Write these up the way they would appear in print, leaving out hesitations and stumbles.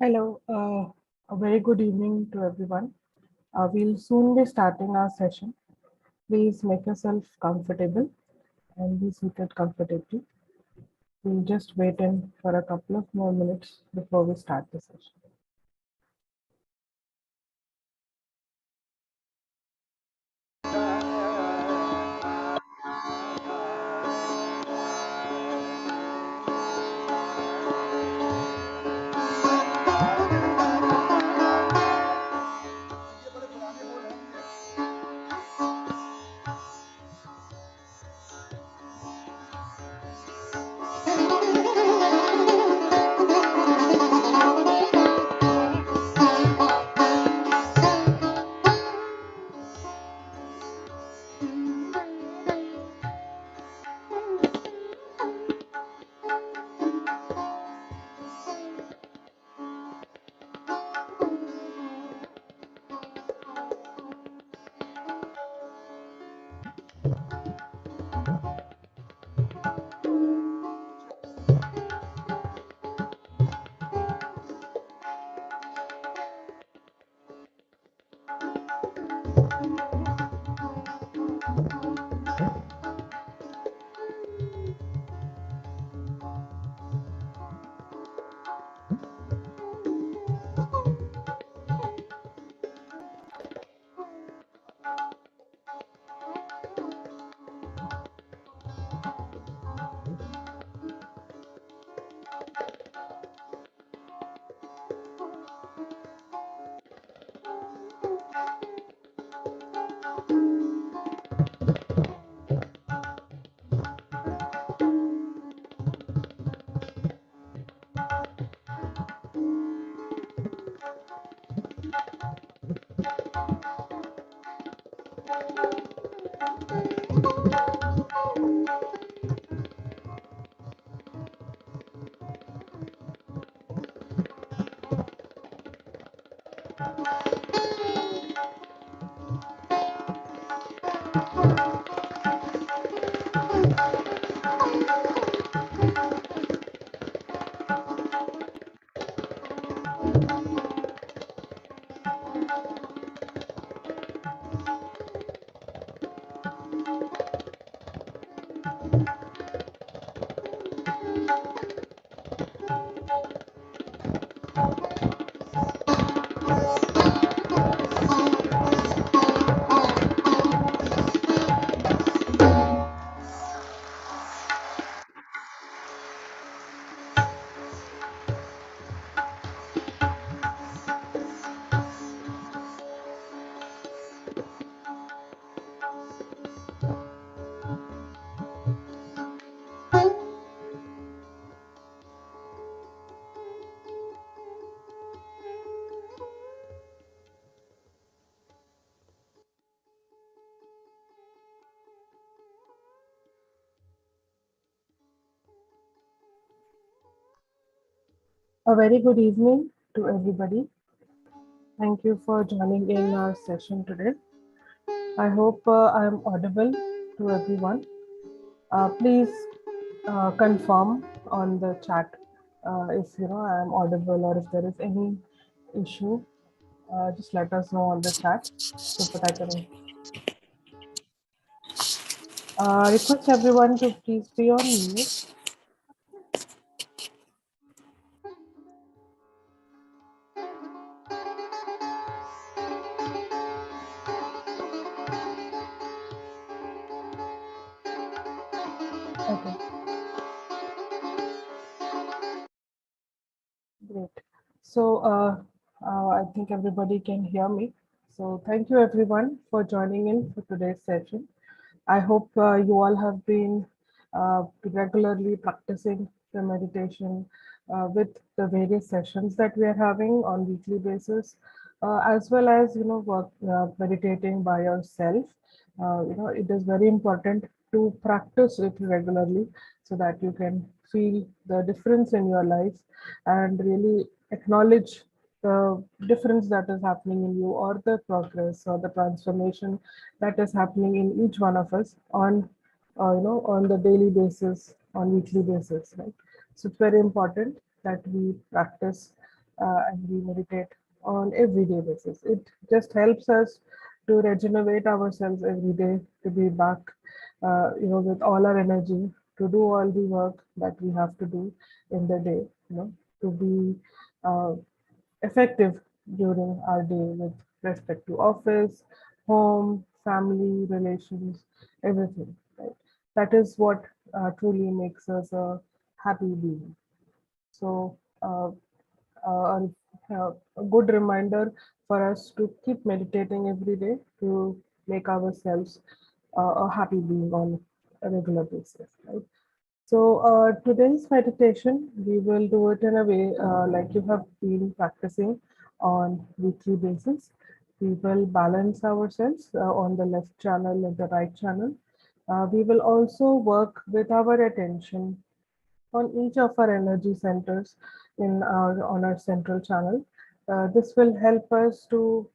Hello, a very good evening to everyone. We'll soon be starting our session. Please make yourself comfortable and be seated comfortably. We'll just wait in for a couple of more minutes before we start the session. A very good evening to everybody. Thank you for joining in our session today. I hope I am audible to everyone. Please confirm on the chat if I am audible or if there is any issue. Just let us know on the chat so that I can request everyone to please be on mute. Okay, great. So I think everybody can hear me. So thank you everyone for joining in for today's session. I hope you all have been regularly practicing the meditation with the various sessions that we are having on weekly basis. as well as work meditating by yourself. It is very important to practice it regularly so that you can feel the difference in your life and really acknowledge the difference that is happening in you, or the progress or the transformation that is happening in each one of us on on the daily basis, on weekly basis, right? So it's very important that we practice and we meditate on everyday basis. It just helps us to regenerate ourselves every day, to be back, with all our energy, to do all the work that we have to do in the day, to be uh, effective during our day with respect to office, home, family, relations, everything. Right? That is what truly makes us a happy being. So, uh, a good reminder for us to keep meditating every day to make ourselves a happy being on a regular basis, right? So, today's meditation, we will do it in a way like you have been practicing on weekly basis. We will balance ourselves on the left channel and the right channel. We will also work with our attention on each of our energy centers in our on our central channel. This will help us to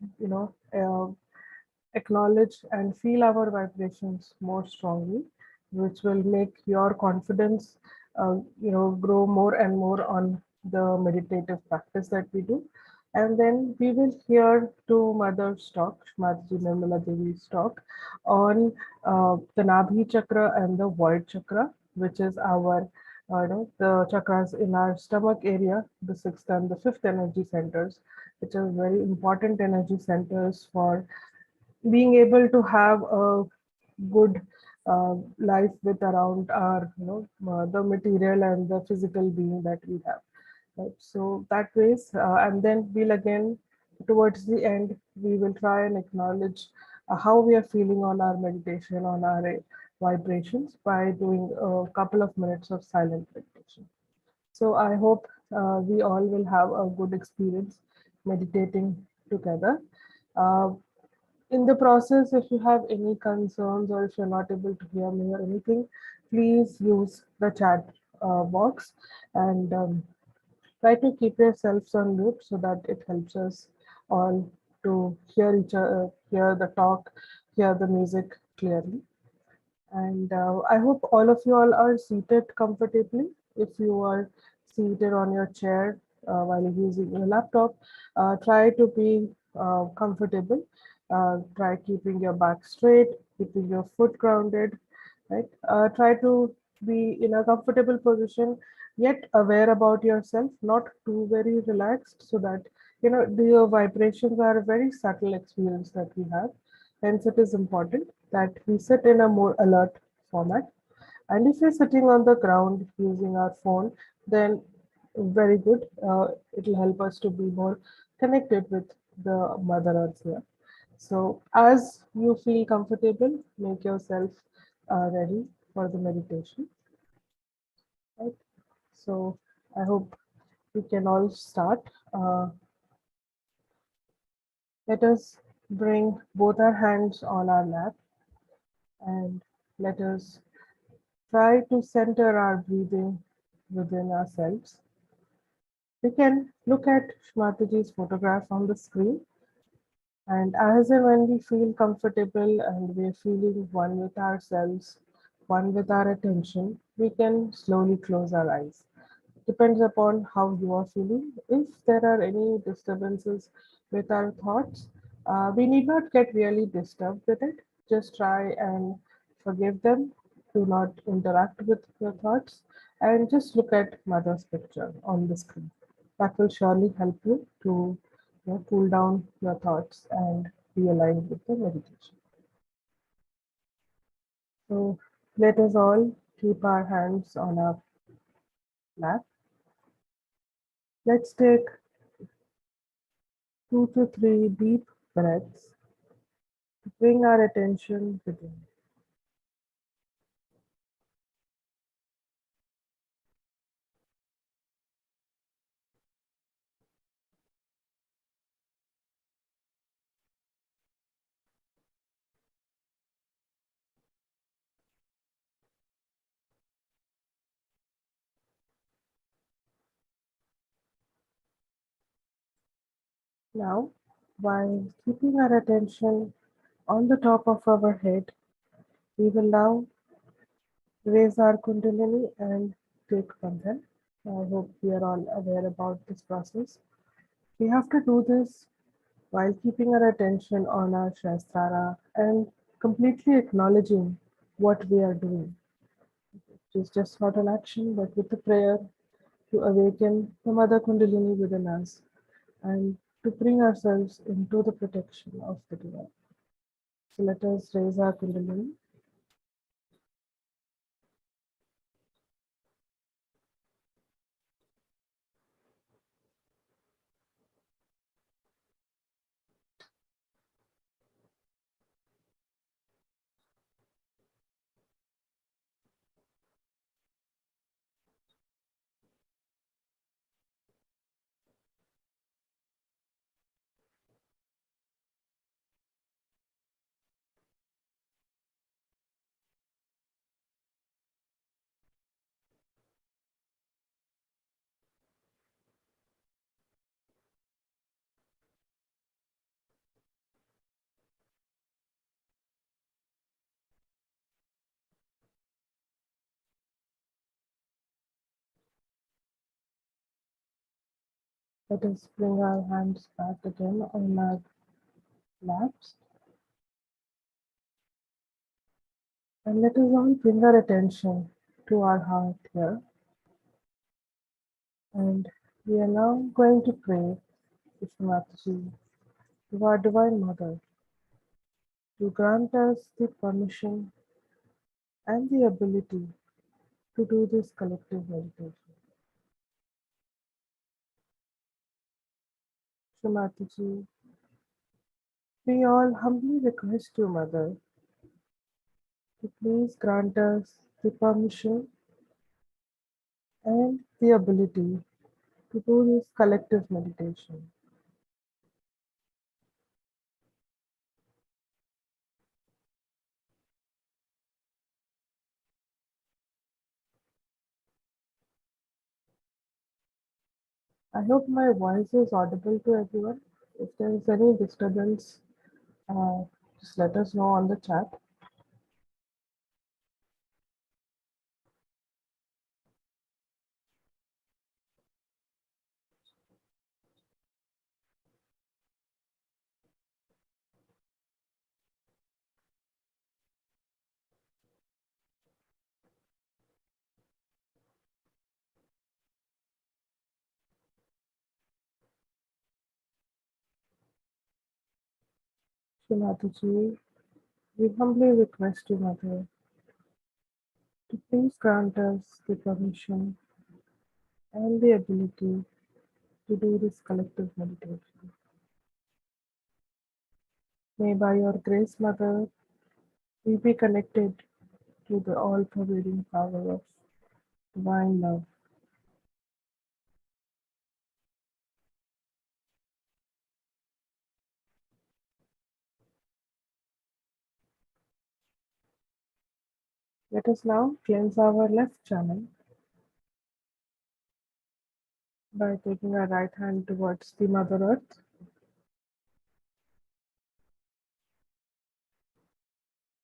acknowledge and feel our vibrations more strongly, which will make your confidence, grow more and more on the meditative practice that we do. And then we will hear to Mother's talk, Mataji Nirmala Devi's talk, on the Nabhi chakra and the void chakra, which is our, the chakras in our stomach area, the sixth and the fifth energy centers, which are very important energy centers for being able to have a good life with around our the material and the physical being that we have, right? So that ways, and then we'll again towards the end we will try and acknowledge how we are feeling on our meditation, on our vibrations, by doing a couple of minutes of silent meditation. So I hope we all will have a good experience meditating together. uh, in the process, if you have any concerns or if you're not able to hear me or anything, please use the chat box, and try to keep yourselves on mute so that it helps us all to hear each other, hear the talk, hear the music clearly. And I hope all of you all are seated comfortably. If you are seated on your chair while using your laptop, try to be comfortable. Try keeping your back straight, keeping your foot grounded, right? Try to be in a comfortable position, yet aware about yourself, not too very relaxed, so that the vibrations are a very subtle experience that we have. Hence, it is important that we sit in a more alert format. And if you're sitting on the ground using our phone, then very good. It will help us to be more connected with the Mother Earth here. So, as you feel comfortable, make yourself ready for the meditation. Right. So, I hope we can all start. Let us bring both our hands on our lap, and let us try to center our breathing within ourselves. We can look at Shmataji's photograph on the screen, and as and when we feel comfortable and we're feeling one with ourselves, one with our attention, we can slowly close our eyes. Depends upon how you are feeling. If there are any disturbances with our thoughts, we need not get really disturbed with it. Just try and forgive them. Do not interact with your thoughts, and just look at Mother's picture on the screen. That will surely help you to cool down your thoughts and be aligned with the meditation. So let us all keep our hands on our lap. Let's take 2 to 3 deep breaths to bring our attention within. Now, while keeping our attention on the top of our head, we will now raise our Kundalini and take Bandhan. I hope we are all aware about this process. We have to do this while keeping our attention on our Shastra and completely acknowledging what we are doing. It is just not an action, but with a prayer to awaken the Mother Kundalini within us and to bring ourselves into the protection of the divine. So let us raise our Kundalini. Let us bring our hands back again on our laps and let us all bring our attention to our heart here. And we are now going to pray Mataji, to our Divine Mother to grant us the permission and the ability to do this collective meditation. Mataji, we all humbly request you, Mother, to please grant us the permission and the ability to do this collective meditation. I hope my voice is audible to everyone. If there is any disturbance, uh, just let us know on the chat. Srimataji, we humbly request you, Mother, to please grant us the permission and the ability to do this collective meditation. May by your grace, Mother, we be connected to the all-pervading power of divine love. Let us now cleanse our left channel by taking our right hand towards the Mother Earth.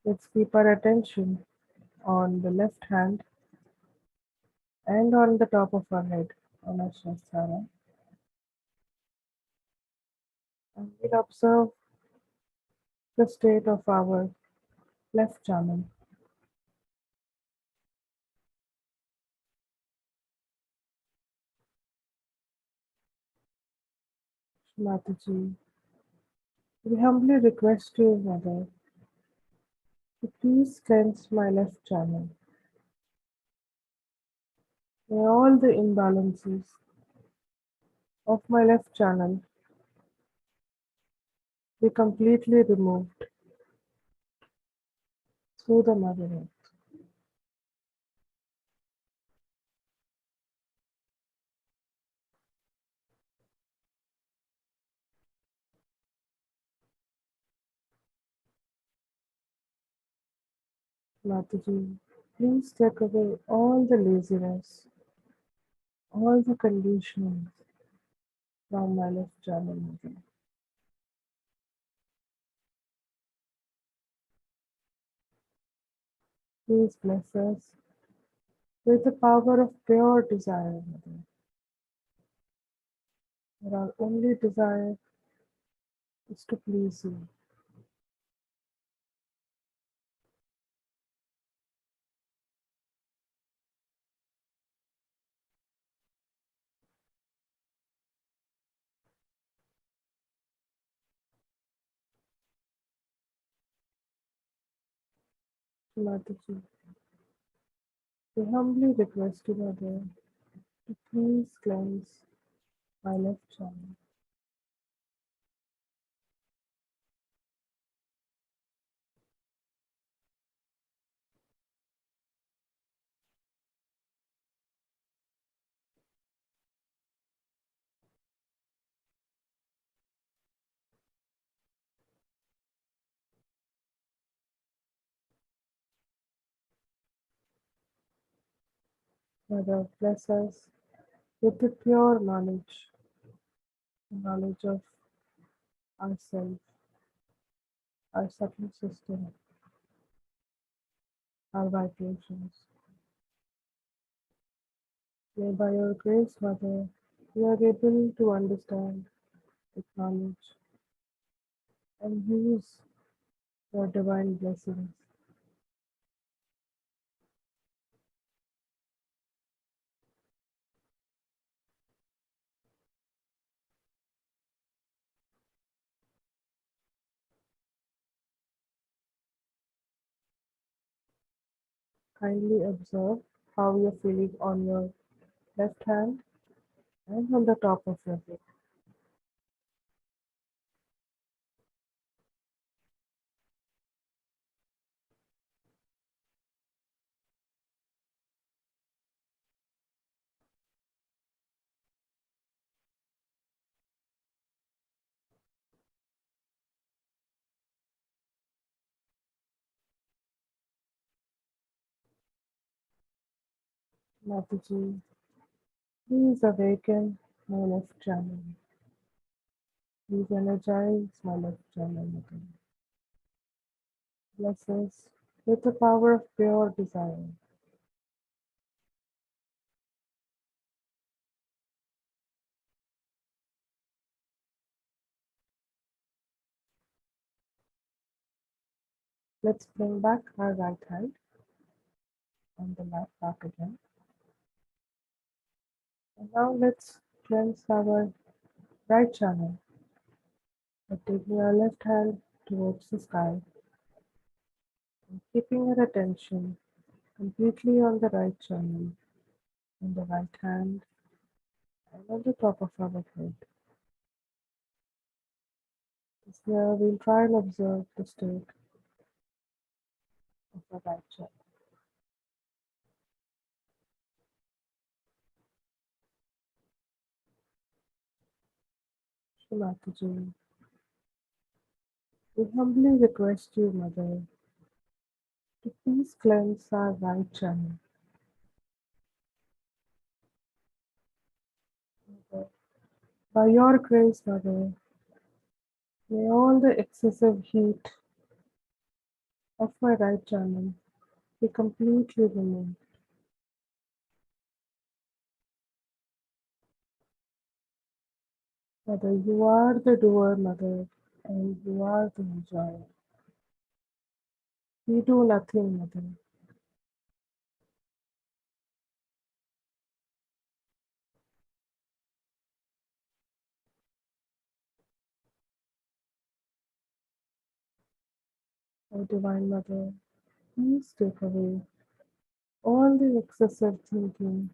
Let's keep our attention on the left hand and on the top of our head on our Shastra. And we'll observe the state of our left channel. Mataji, we humbly request you, Mother, to please cleanse my left channel. May all the imbalances of my left channel be completely removed through the Mother Earth. Mataji, please take away all the laziness, all the conditionings from my left channel, Mother. Please bless us with the power of pure desire, Mother. That our only desire is to please you. Mataji, we humbly request you, Mother, to please cleanse my left channel. Mother, bless us with the pure knowledge, the knowledge of ourselves, our subtle system, our vibrations. May by your grace, Mother, we are able to understand, acknowledge, and use your divine blessings. Kindly observe how you're feeling on your left hand and on the top of your head. Mataji, please awaken my left channel. Please energize my left channel again. Bless us with the power of pure desire. Let's bring back our right hand on the mat back again. And now let's cleanse our right channel by taking our left hand towards the sky and keeping our attention completely on the right channel, on the right hand, and on the top of our head. This year we'll try and observe the state of the right channel. Shrimataji, we humbly request you, Mother, to please cleanse our right channel. Mother, by your grace, Mother, may all the excessive heat of my right channel be completely removed. Mother, you are the doer, Mother, and you are the enjoyer. We do nothing, Mother. O Divine Mother, please take away all the excessive thinking,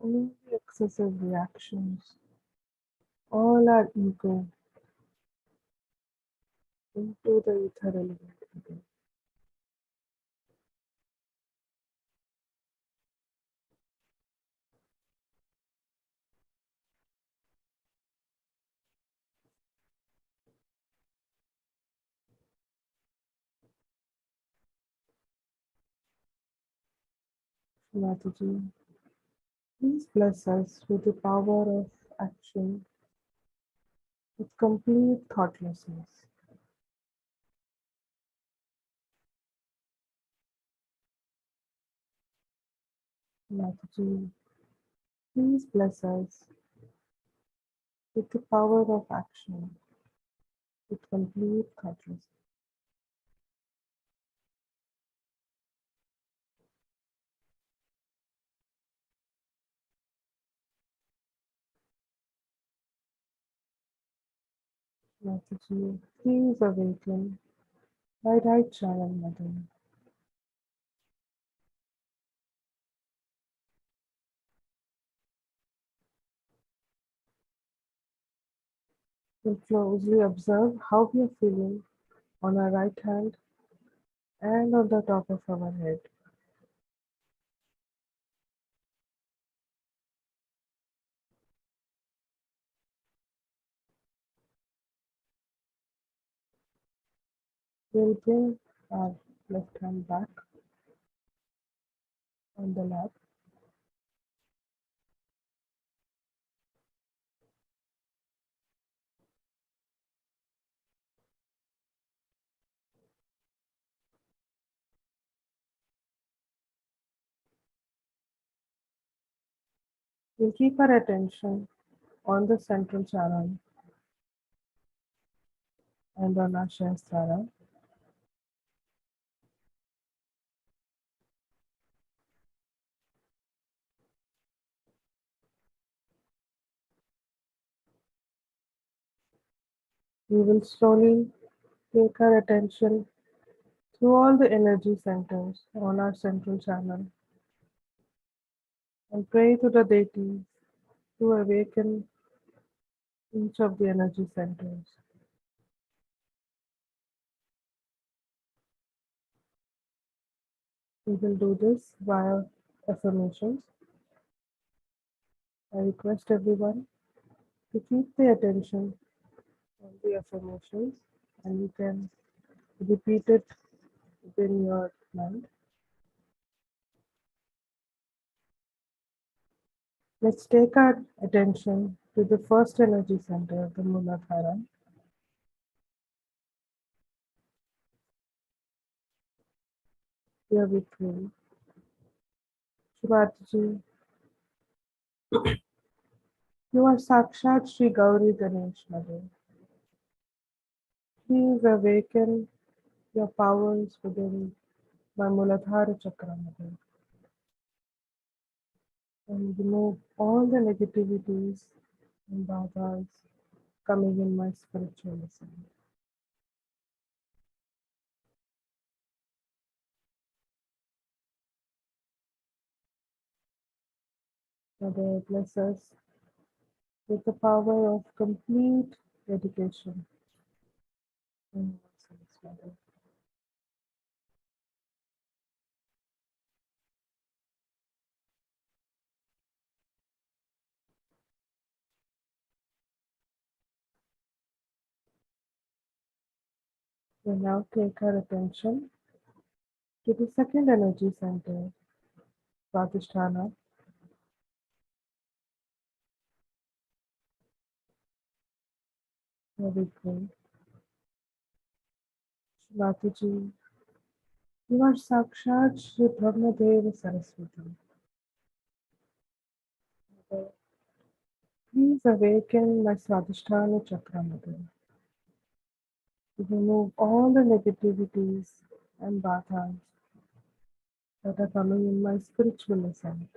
all the excessive reactions, all our ego into the ether element again. Mataji, please bless us with the power of action, with complete thoughtlessness. Mataji, please bless us with the power of action, with complete consciousness. Mataji, please awaken my right child, Mother. We'll closely observe how we are feeling on our right hand and on the top of our head. We'll bring our left hand back on the lap. We'll keep our attention on the central channel and on our Shahasrara. We will slowly take our attention through all the energy centers on our central channel and pray to the deities to awaken each of the energy centers. We will do this via affirmations. I request everyone to keep the attention on the affirmations and you can repeat it within your mind. Let's take our attention to the first energy center, the Muladhara. Here we pray. Shivataji, you are Sakshat Sri Gauri Ganesh Mother. Please awaken your powers within my Muladhara Chakra Mother and remove all the negativities and badhas coming in my spiritual ascent. Mother, bless us with the power of complete dedication in ourselves, Mother. We now take our attention to the second energy center, Swadhisthana. Here we pray. Shivataji, you are Sakshat Shri Brahmadeva Saraswati. Mother, please awaken my Swadhisthana Chakra, Mother. Remove all the negativities and badhas that are coming in my spiritual ascent.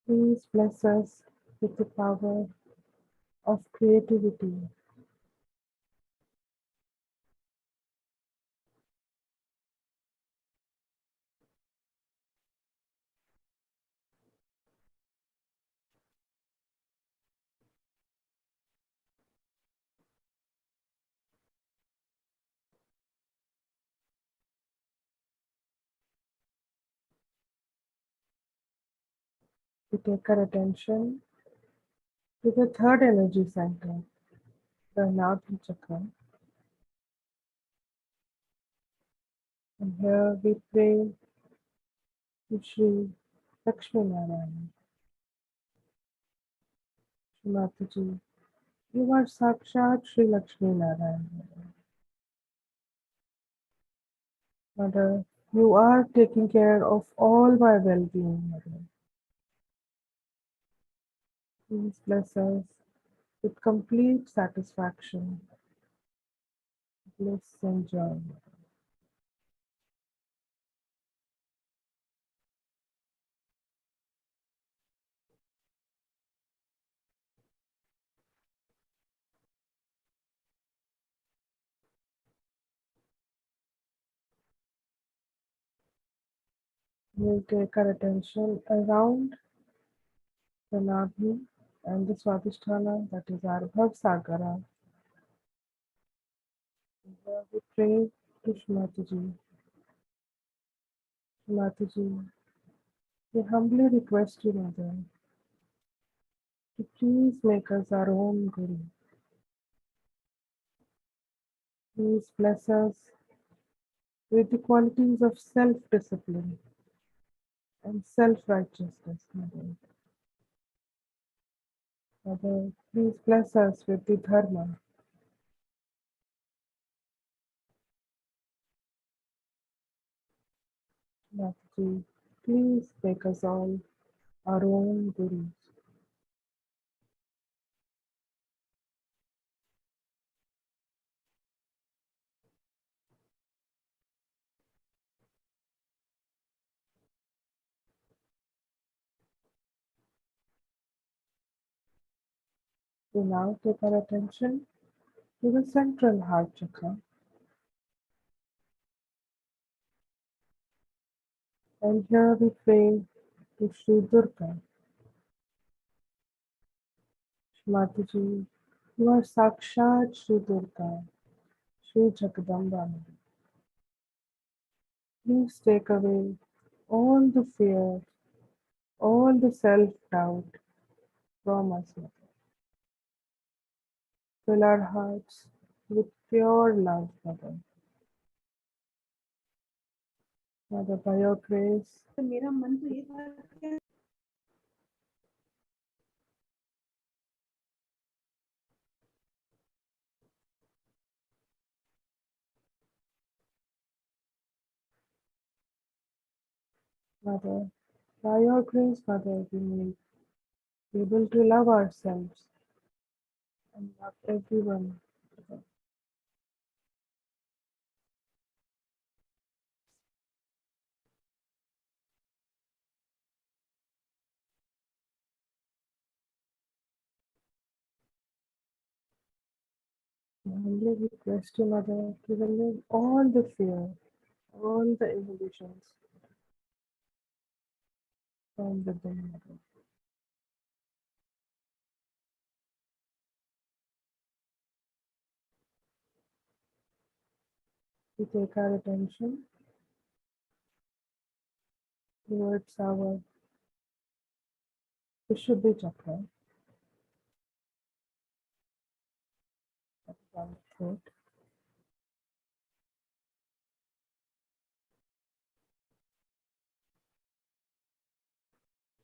Please bless us with the power of creativity. We take our attention to the third energy center, the Anahata Chakra. And here we pray to Sri Lakshmi Narayana. Shri Mataji, you are Sakshat Sri Lakshmi Narayana. Mother, you are taking care of all my well-being, Mother. Please bless us with complete satisfaction, bliss and joy. We'll take our attention around the Nabhi and the Swadhisthana, that is our Bhavsagara. Here we pray to Shrimati. Shrimati, we humbly request you, Mother, to please make us our own Guru. Please bless us with the qualities of self-discipline and self-righteousness, Mother. Mother, please bless us with the Dharma. Mataji, please make us all our own Gurus. We now take our attention to the central heart chakra, and here we pray to Sri Durga. Mataji, you are Sakshat Sri Durga, Sri Jagadamba. Please take away all the fear, all the self-doubt from us, Mother. Fill our hearts with pure love, Mother. Mother, by your grace, Mother, by your grace, Mother, we may be able to love ourselves and love everyone. I humbly request you, Mother, to remove all the fear, all the inhibitions from within, Mother. We take our attention towards our Vishuddhi chakra, that is our throat.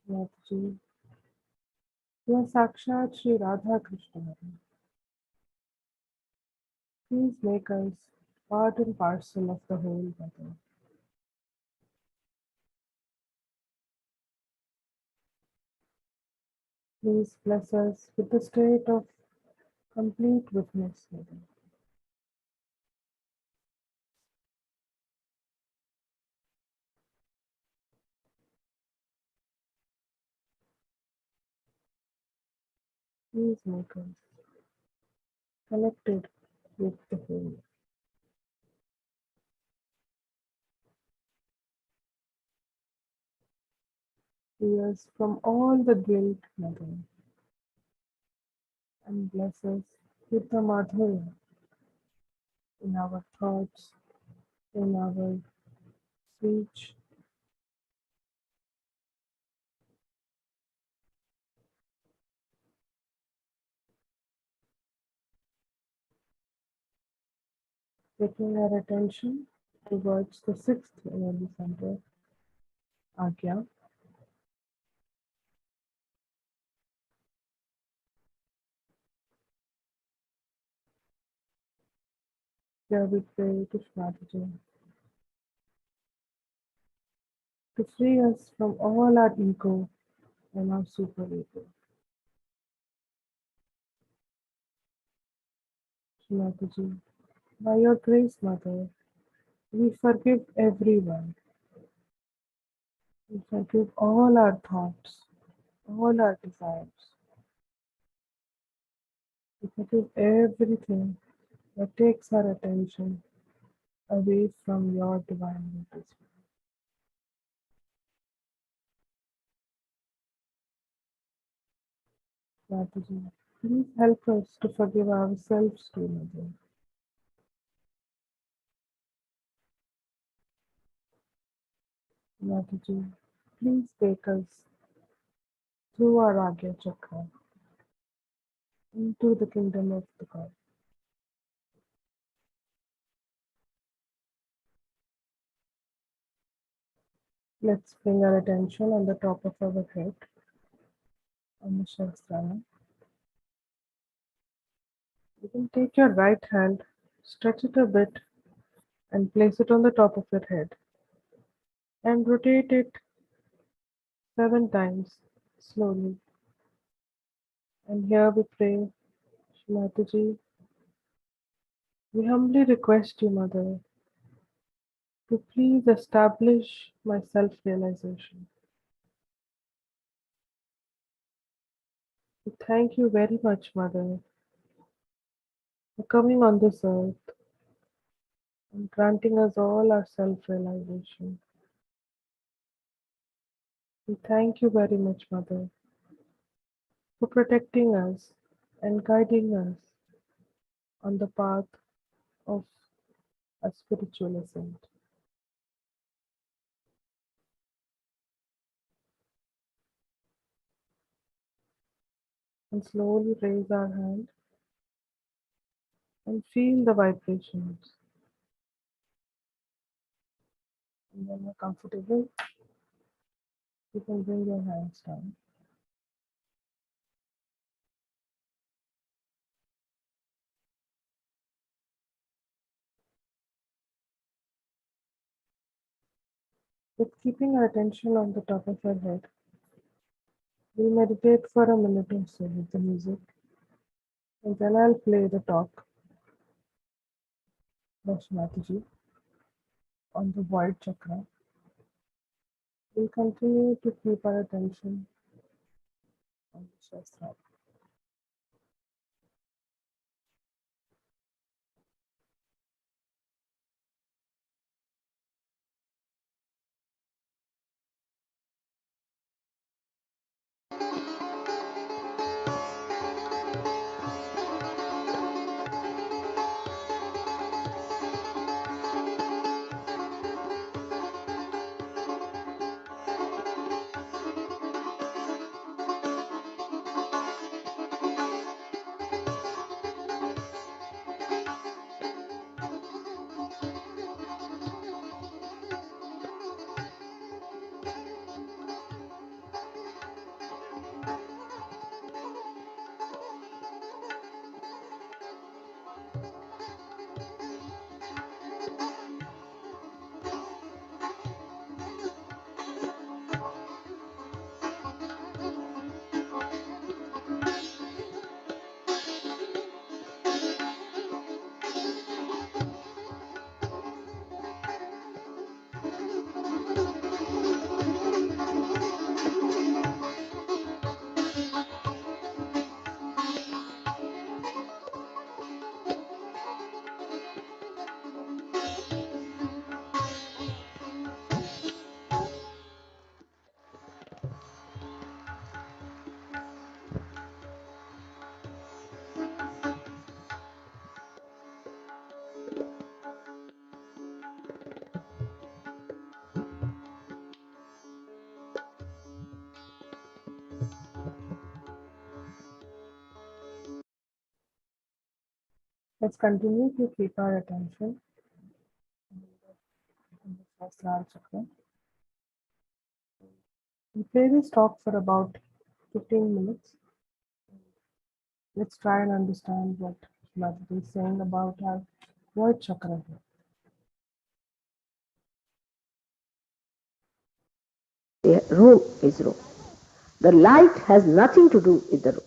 Mataji, you are Sakshat Sri Radha Krishna, Mother. Please make us part and parcel of the whole, Mother. Please bless us with the state of complete witness, Mother. Please make us connected with the whole. Free us from all the guilt, Mother, and bless us with the Madhurya in our thoughts, in our speech, taking our attention towards the sixth energy center, Agya. Here we pray to Shmataji. to free us from all our ego and our super ego. Mataji, by your grace, Mother, we forgive everyone. We forgive all our thoughts, all our desires. We forgive everything that takes our attention away from your divine will. Mataji, please help us to forgive ourselves too, Mother. Mataji, please take us through our Agya Chakra into the kingdom of the God. Let's bring our attention on the top of our head, on the Shastra. You can take your right hand, stretch it a bit, and place it on the top of your head, and rotate it 7 times slowly. And here we pray, Mataji, we humbly request you, Mother, to please establish my self-realization. We thank you very much, Mother, for coming on this earth and granting us all our self-realization. We thank you very much, Mother, for protecting us and guiding us on the path of a spiritual ascent. And slowly raise our hand and feel the vibrations. And when you're comfortable, you can bring your hands down. With keeping our attention on the top of our head, we meditate for a minute or so with the music, and then I'll play the talk by Mataji on the void chakra. We'll continue to keep our attention on the Shastra. Let's continue to keep our attention on the Shastra chakra. We play this talk for about 15 minutes. Let's try and understand what Mataji is saying about our void chakra here. The room is room. The light has nothing to do with the room.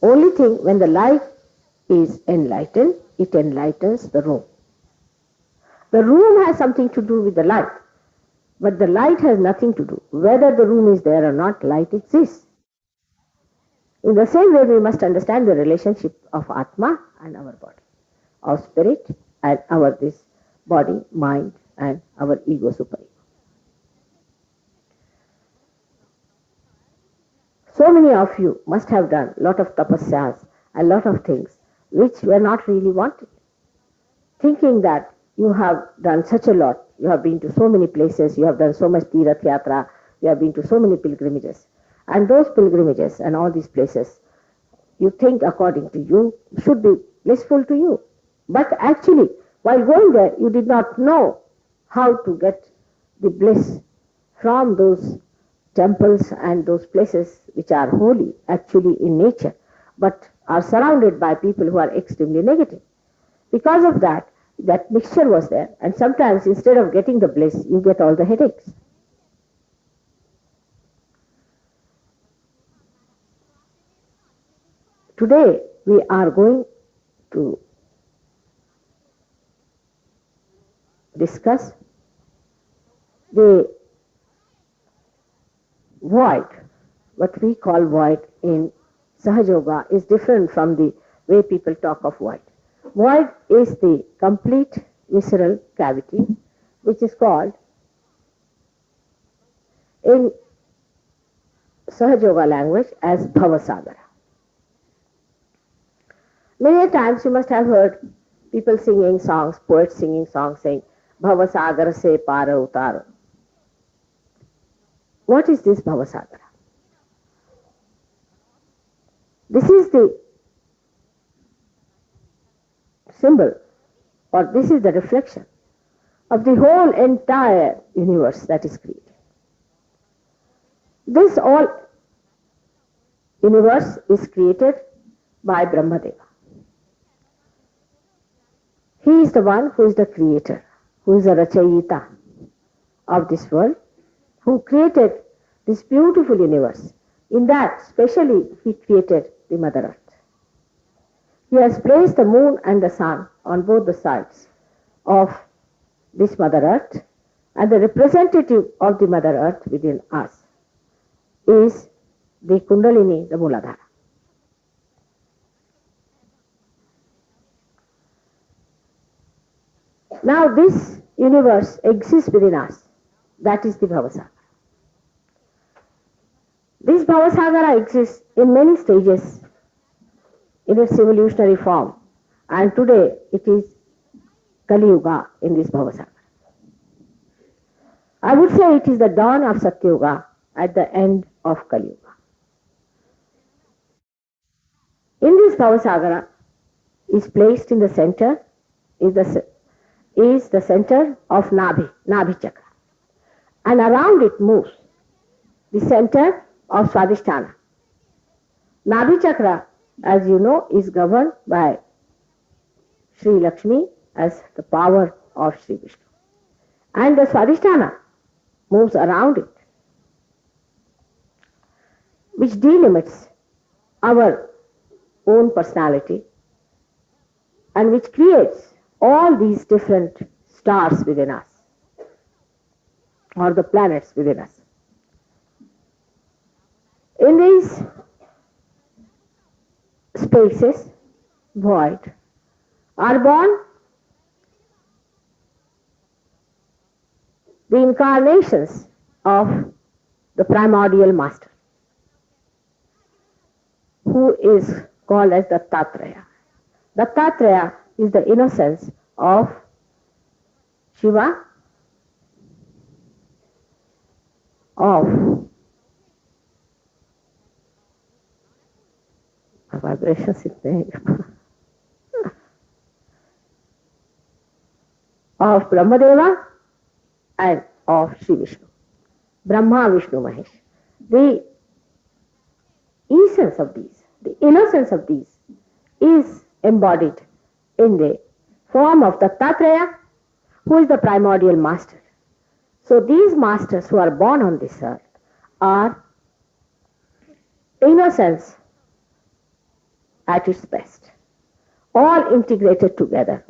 Only thing, when the light is enlightened, it enlightens the room. The room has something to do with the light, but the light has nothing to do. Whether the room is there or not, light exists. In the same way, we must understand the relationship of Atma and our body, our spirit and our this body, mind, and our ego superego. So many of you must have done a lot of tapasyas, a lot of things which were not really wanted. Thinking that you have done such a lot, you have been to so many places, you have done so much Tirath Yatra, you have been to so many pilgrimages. And those pilgrimages and all these places, you think according to you, should be blissful to you. But actually, while going there, you did not know how to get the bliss from those temples and those places which are holy actually in nature, but are surrounded by people who are extremely negative. Because of that, that mixture was there, and sometimes instead of getting the bliss, you get all the headaches. Today, we are going to discuss the void. What we call void in Sahaja Yoga is different from the way people talk of void. Void is the complete visceral cavity, which is called in Sahaja Yoga language as Bhavasagara. Many times you must have heard people singing songs, poets singing songs saying, Bhavasagara se para utaro. What is this Bhavasagara? This is the symbol, or this is the reflection of the whole entire universe that is created. This all universe is created by Brahmadeva. He is the one who is the creator, who is the Rachayita of this world, who created this beautiful universe. In that, specially, he created the Mother Earth. He has placed the moon and the sun on both the sides of this Mother Earth, and the representative of the Mother Earth within us is the Kundalini, the Muladhara. Now this universe exists within us. That is the Bhavasagara. This Bhavasagara exists in many stages in its evolutionary form, and today it is Kali Yuga in this Bhavasagara. I would say it is the dawn of Satya Yuga at the end of Kali Yuga. In this Bhavasagara is placed in the center is the center of Nabhi Chakra, and around it moves the center of Swadhisthana. Nabhi Chakra, as you know, is governed by Sri Lakshmi as the power of Sri Vishnu. And the Swadhisthana moves around it, which delimits our own personality and which creates all these different stars within us, or the planets within us. In these spaces, void, are born the incarnations of the primordial master, who is called as Dattatreya. Dattatreya is the innocence of Shiva, of vibrations of Brahmadeva and of Sri Vishnu. Brahma, Vishnu, Mahesh. The essence of these, the innocence of these is embodied in the form of Dattatreya, who is the primordial master. So these masters who are born on this earth are innocence at its best, all integrated together.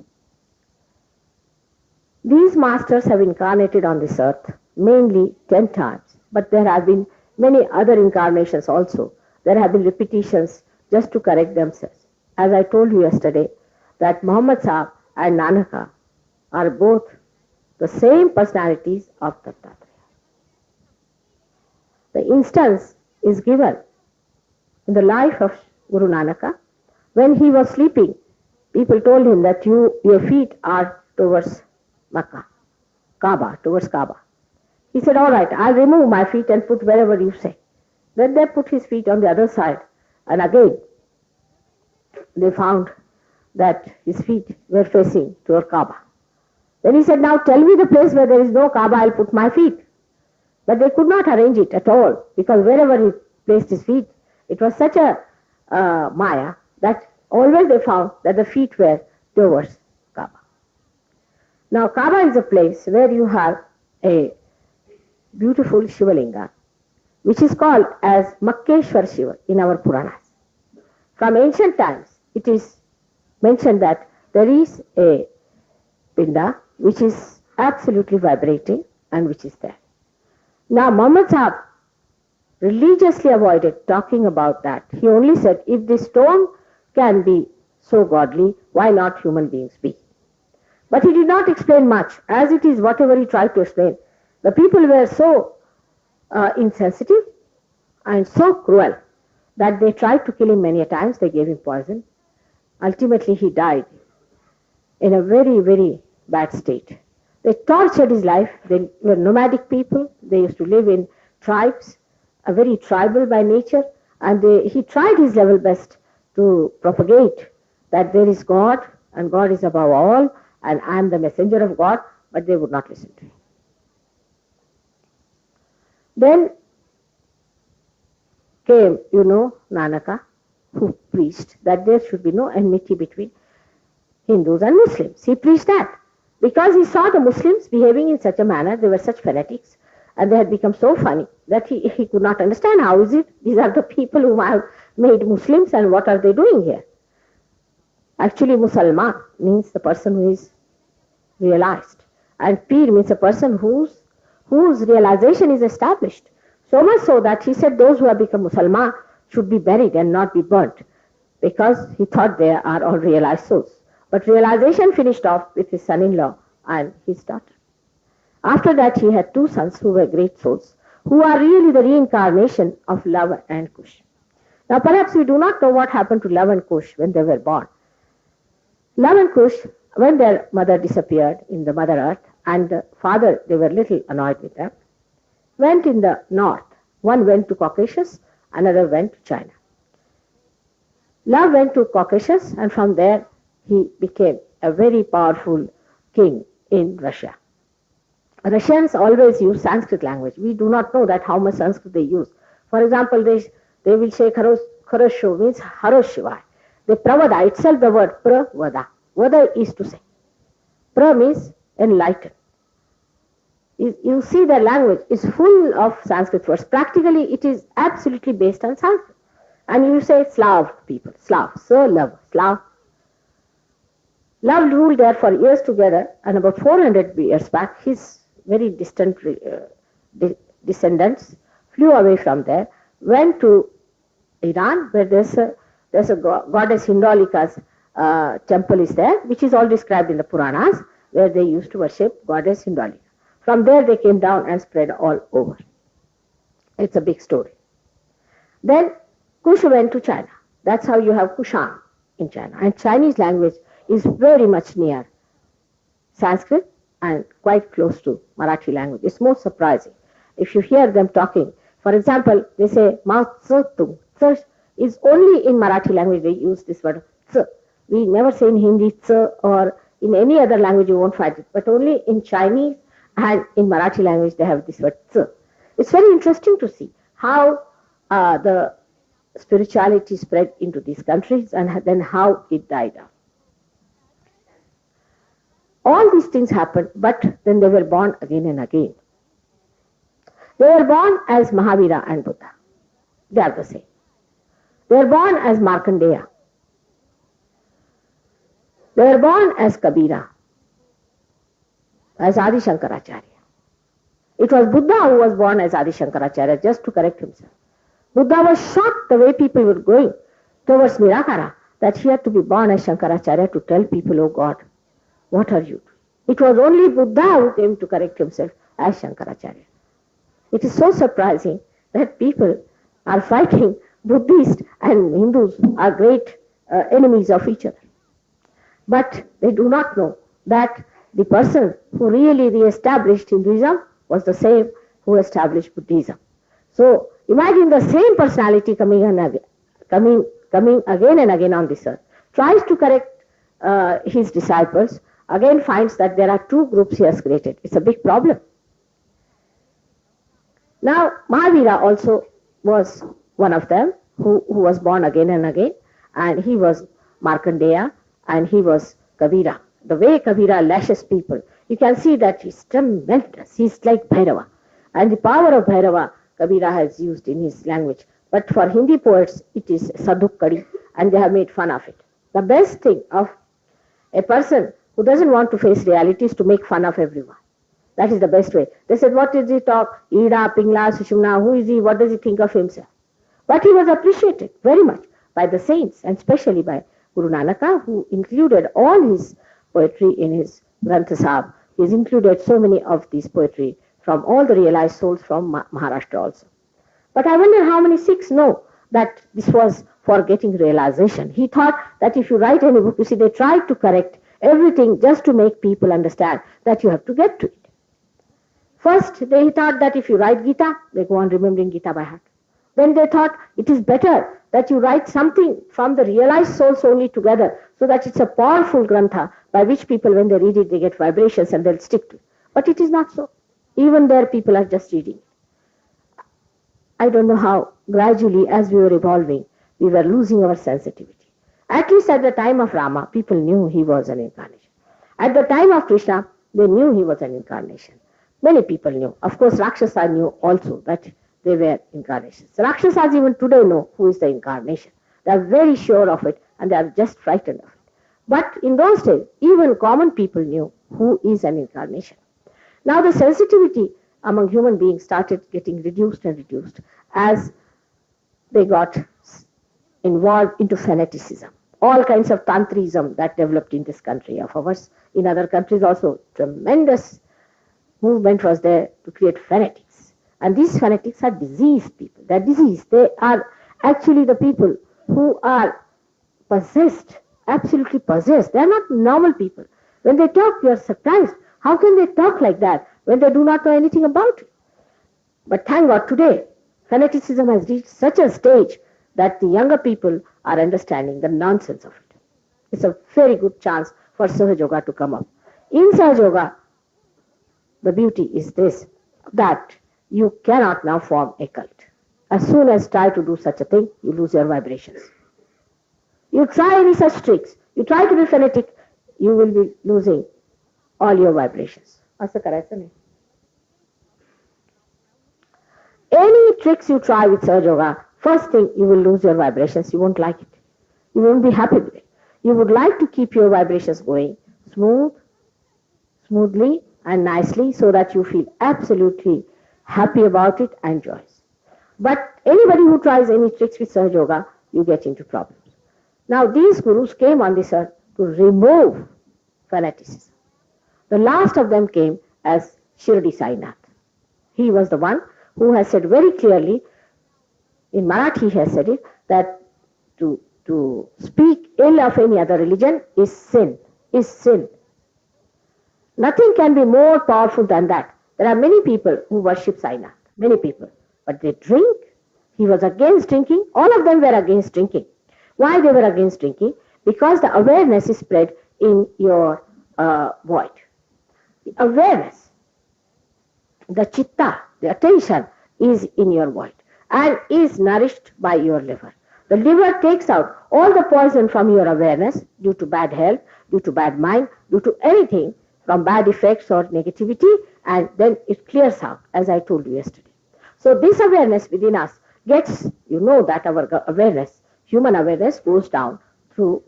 These masters have incarnated on this earth mainly 10 times, but there have been many other incarnations also. There have been repetitions just to correct themselves. As I told you yesterday, that Muhammad Sahib and Nanaka are both the same personalities of Dattatreya. The instance is given in the life of Guru Nanaka. When he was sleeping, people told him that your feet are towards Makkah, Kaaba, towards Kaaba. He said, all right, I'll remove my feet and put wherever you say. Then they put his feet on the other side, and again they found that his feet were facing toward Kaaba. Then he said, now tell me the place where there is no Kaaba, I'll put my feet. But they could not arrange it at all, because wherever he placed his feet, it was such a maya that always they found that the feet were towards Kaaba. Now Kaaba is a place where you have a beautiful Shivalinga, which is called as Makkeshwar Shiva in our Puranas. From ancient times, it is mentioned that there is a Pinda which is absolutely vibrating and which is there. Now Muhammad Sahib religiously avoided talking about that. He only said, if this stone can be so godly, why not human beings be? But he did not explain much. As it is, whatever he tried to explain, the people were so insensitive and so cruel that they tried to kill him many a times. They gave him poison. Ultimately, he died in a very, very bad state. They tortured his life. They were nomadic people. They used to live in tribes, very tribal by nature, and he tried his level best to propagate that there is God and God is above all and I am the messenger of God, but they would not listen to him. Then came, Nanaka, who preached that there should be no enmity between Hindus and Muslims. He preached that because he saw the Muslims behaving in such a manner, they were such fanatics, and they had become so funny that he could not understand how is it, these are the people whom I have made Muslims and what are they doing here? Actually, Musalman means the person who is realized, and Pir means a person whose realization is established. So much so that he said those who have become Musalman should be buried and not be burnt, because he thought they are all realized souls. But realization finished off with his son-in-law and his daughter. After that, he had two sons who were great souls, who are really the reincarnation of Lava and Kush. Now, perhaps we do not know what happened to Lava and Kush when they were born. Lava and Kush, when their mother disappeared in the Mother Earth, and the father, they were little annoyed with them, went in the north. One went to Caucasus, another went to China. Lava went to Caucasus, and from there he became a very powerful king in Russia. Russians always use Sanskrit language. We do not know that how much Sanskrit they use. For example, they will say Kharosho means Haroshivai. The pravada itself, the word pravada. Vada is to say. Pra means enlighten. You see the language is full of Sanskrit words. Practically, it is absolutely based on Sanskrit. And you say Slav people, Slav, so love, Slav. Love ruled there for years together, and about 400 years back, his very distant descendants flew away from there, went to Iran, where there's a goddess Hindolika's temple is there, which is all described in the Puranas, where they used to worship goddess Hindolika. From there they came down and spread all over. It's a big story. Then Kush went to China. That's how you have Kushan in China. And Chinese language is very much near Sanskrit and quite close to Marathi language. It's most surprising. If you hear them talking, for example, they say Mao Tse-tung. Tse is only in Marathi language they use this word Tse. We never say in Hindi Tse, or in any other language you won't find it. But only in Chinese and in Marathi language they have this word Tse. It's very interesting to see how the spirituality spread into these countries and then how it died out. All these things happened, but then they were born again and again. They were born as Mahavira and Buddha. They are the same. They were born as Markandeya. They were born as Kabira, as Adi Shankaracharya. It was Buddha who was born as Adi Shankaracharya, just to correct himself. Buddha was shocked the way people were going towards Nirakara, that he had to be born as Shankaracharya to tell people, oh God, what are you doing? It was only Buddha who came to correct himself as Shankaracharya. It is so surprising that people are fighting. Buddhists and Hindus are great enemies of each other. But they do not know that the person who really re-established Hinduism was the same who established Buddhism. So imagine the same personality coming again and again on this earth, tries to correct his disciples, again finds that there are two groups he has created. It's a big problem. Now, Mahavira also was one of them who was born again and again, and he was Markandeya and he was Kabira. The way Kabira lashes people, you can see that he's tremendous. He's like Bhairava. And the power of Bhairava, Kabira has used in his language. But for Hindi poets, it is Sadhukkadi, and they have made fun of it. The best thing of a person who doesn't want to face reality is to make fun of everyone. That is the best way. They said, what does he talk? Ida, Pingla, Sushumna, who is he? What does he think of himself? But he was appreciated very much by the saints, and especially by Guru Nanaka, who included all his poetry in his Granth Sahib. He's included so many of these poetry from all the realized souls from Maharashtra also. But I wonder how many Sikhs know that this was for getting realization. He thought that if you write any book, you see, they tried to correct everything just to make people understand that you have to get to it. First, they thought that if you write Gita, they go on remembering Gita by heart. Then they thought it is better that you write something from the realized souls only together, so that it's a powerful grantha by which people, when they read it, they get vibrations and they'll stick to it. But it is not so. Even there, people are just reading. I don't know how, gradually, as we were evolving, we were losing our sensitivity. At least at the time of Rama, people knew he was an incarnation. At the time of Krishna, they knew he was an incarnation. Many people knew. Of course, Rakshasa knew also that they were incarnations. Rakshasas even today know who is the incarnation. They are very sure of it, and they are just frightened of it. But in those days, even common people knew who is an incarnation. Now the sensitivity among human beings started getting reduced and reduced as they got involved into fanaticism. All kinds of tantrism that developed in this country of ours. In other countries also, tremendous movement was there to create fanatics. And these fanatics are diseased people. They are diseased. They are actually the people who are possessed, absolutely possessed. They are not normal people. When they talk, you are surprised. How can they talk like that when they do not know anything about it? But thank God, today, fanaticism has reached such a stage that the younger people are understanding the nonsense of it. It's a very good chance for Sahaja Yoga to come up. In Sahaja Yoga, the beauty is this, that you cannot now form a cult. As soon as try to do such a thing, you lose your vibrations. You try any such tricks, you try to be fanatic, you will be losing all your vibrations. Any tricks you try with Sahaja Yoga, first thing you will lose your vibrations, you won't like it. You won't be happy with it. You would like to keep your vibrations going smoothly and nicely, so that you feel absolutely happy about it and joyous. But anybody who tries any tricks with Sahaja Yoga, you get into problems. Now these gurus came on this earth to remove fanaticism. The last of them came as Shirdi Sainath. He was the one who has said very clearly, in Marathi he has said it, that to speak ill of any other religion is sin. Nothing can be more powerful than that. There are many people who worship Sainath, many people, but they drink. He was against drinking. All of them were against drinking. Why they were against drinking? Because the awareness is spread in your void. The awareness, the chitta, the attention is in your void and is nourished by your liver. The liver takes out all the poison from your awareness due to bad health, due to bad mind, due to anything from bad effects or negativity, and then it clears out, as I told you yesterday. So this awareness within us gets, that our awareness, human awareness, goes down through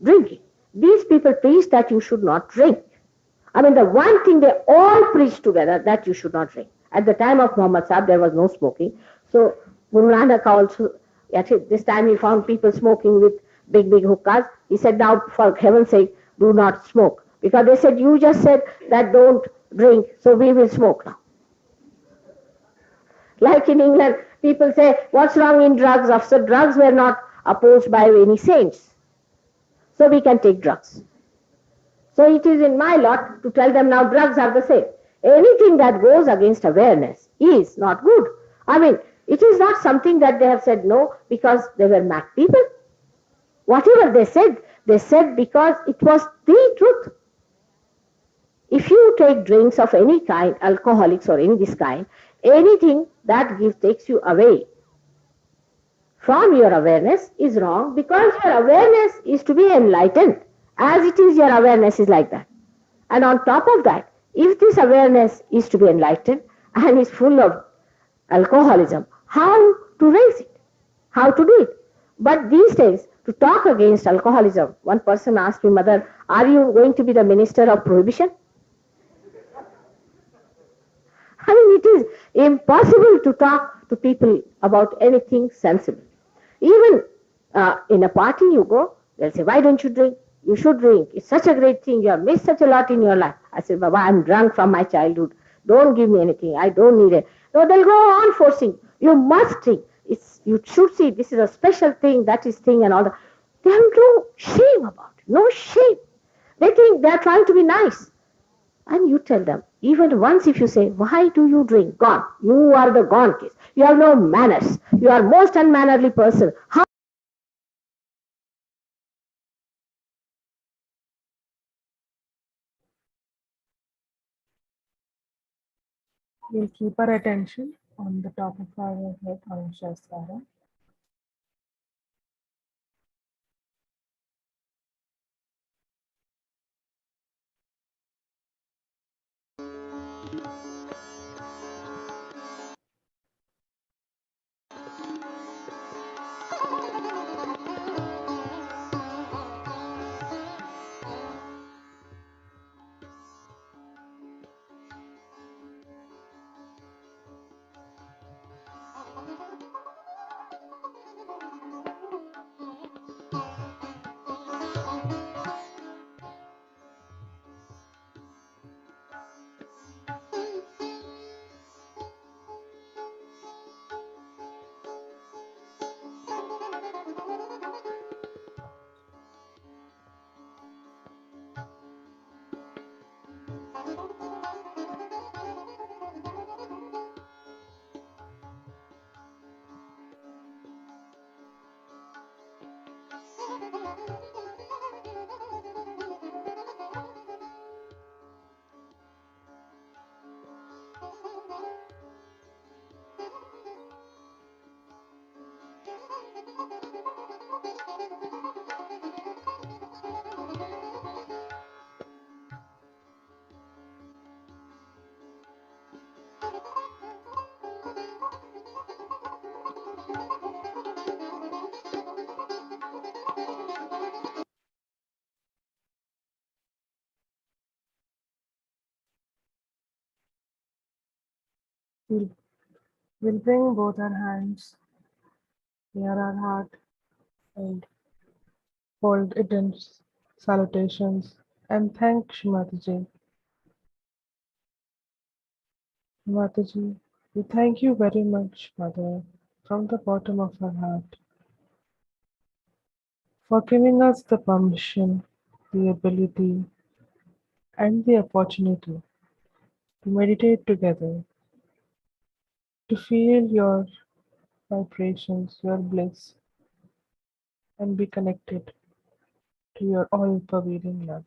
drinking. These people preach that you should not drink. I mean, the one thing they all preach together, that you should not drink. At the time of Muhammad Sahib, there was no smoking. So Guru Nanak also, at this time he found people smoking with big, big hookahs. He said, now, for heaven's sake, do not smoke. Because they said, you just said that don't drink, so we will smoke now. Like in England, people say, what's wrong in drugs? After drugs were not opposed by any saints. So we can take drugs. So it is in my lot to tell them now drugs are the same. Anything that goes against awareness is not good. I mean, it is not something that they have said no because they were mad people. Whatever they said because it was the truth. If you take drinks of any kind, alcoholics or any this kind, anything that takes you away from your awareness is wrong because your awareness is to be enlightened. As it is, your awareness is like that. And on top of that, if this awareness is to be enlightened and is full of alcoholism, how to raise it? How to do it? But these days, to talk against alcoholism, one person asked me, Mother, are you going to be the minister of prohibition? I mean, it is impossible to talk to people about anything sensible. Even in a party you go, they'll say, why don't you drink? You should drink. It's such a great thing. You have missed such a lot in your life. I said, Baba, I'm drunk from my childhood. Don't give me anything. I don't need it. No, they'll go on forcing. You must drink. You should see this is a special thing, that is thing and all that. They have no shame about it. No shame. They think they're trying to be nice. And you tell them, even once if you say, why do you drink? Gone. You are the gone case. You have no manners. You are most unmannerly person. How We'll keep our attention on the top of our head on Shastra. We'll, we'll bring both our hands near our heart and hold it in salutations and thank Shrimati. Mataji, we thank you very much, Mother, from the bottom of our heart, for giving us the permission, the ability, and the opportunity to meditate together, to feel your vibrations, your bliss, and be connected to your all pervading love.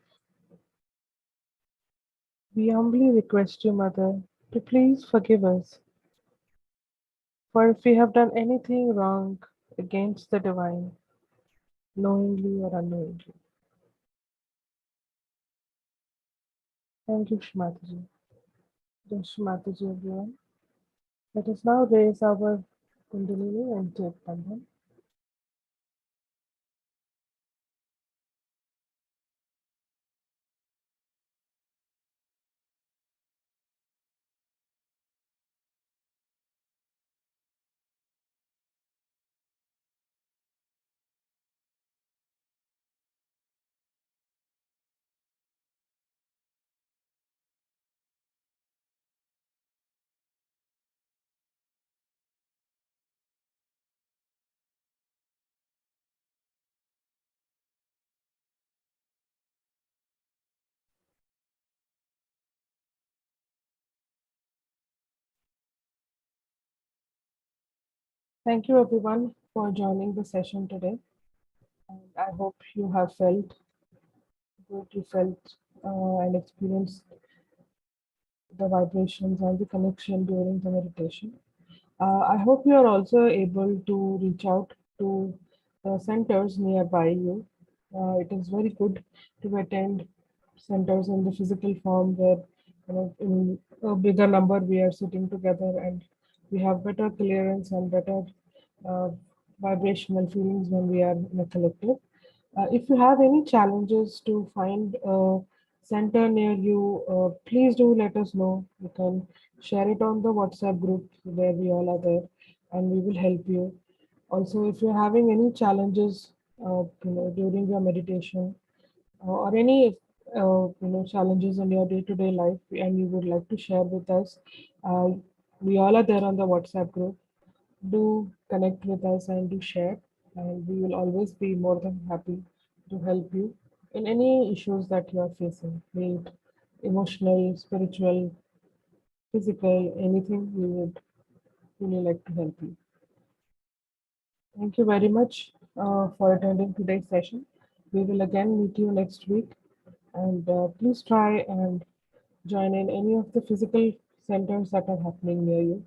We humbly request you, Mother, to please forgive us, for if we have done anything wrong against the divine, knowingly or unknowingly. Thank you, Shmataji. Just Shmataji, everyone. Let us now raise our Kundalini and take Bandhan. Thank you everyone for joining the session today. And I hope you have felt good, you felt and experienced the vibrations and the connection during the meditation. I hope you are also able to reach out to the centers nearby you. It is very good to attend centers in the physical form where, in a bigger number we are sitting together and we have better clearance and better uh, vibrational feelings when we are in a collective. If you have any challenges to find a center near you, please do let us know. You can share it on the WhatsApp group where we all are there, and we will help you. Also, if you're having any challenges, during your meditation or any challenges in your day-to-day life, and you would like to share with us, uh, we all are there on the WhatsApp group. Do connect with us and do share, and we will always be more than happy to help you in any issues that you are facing, be it emotional, spiritual, physical, anything. We would really like to help you. Thank you very much for attending today's session. We will again meet you next week, and please try and join in any of the physical centers that are happening near you.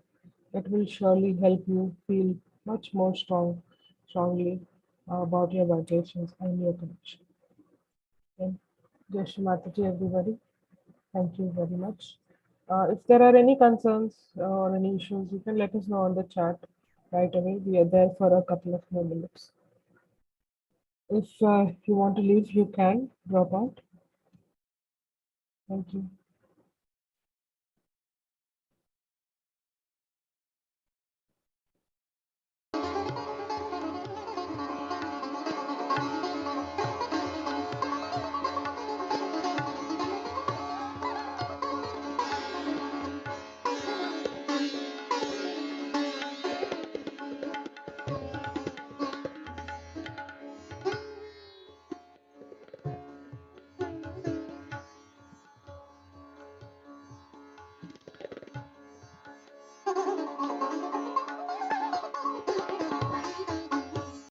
It will surely help you feel much more strongly about your vibrations and your connection. And Jai Shri Mataji, everybody. Thank you very much. If there are any concerns or any issues, you can let us know on the chat right away. We are there for a couple of more minutes. If you want to leave, you can drop out. Thank you.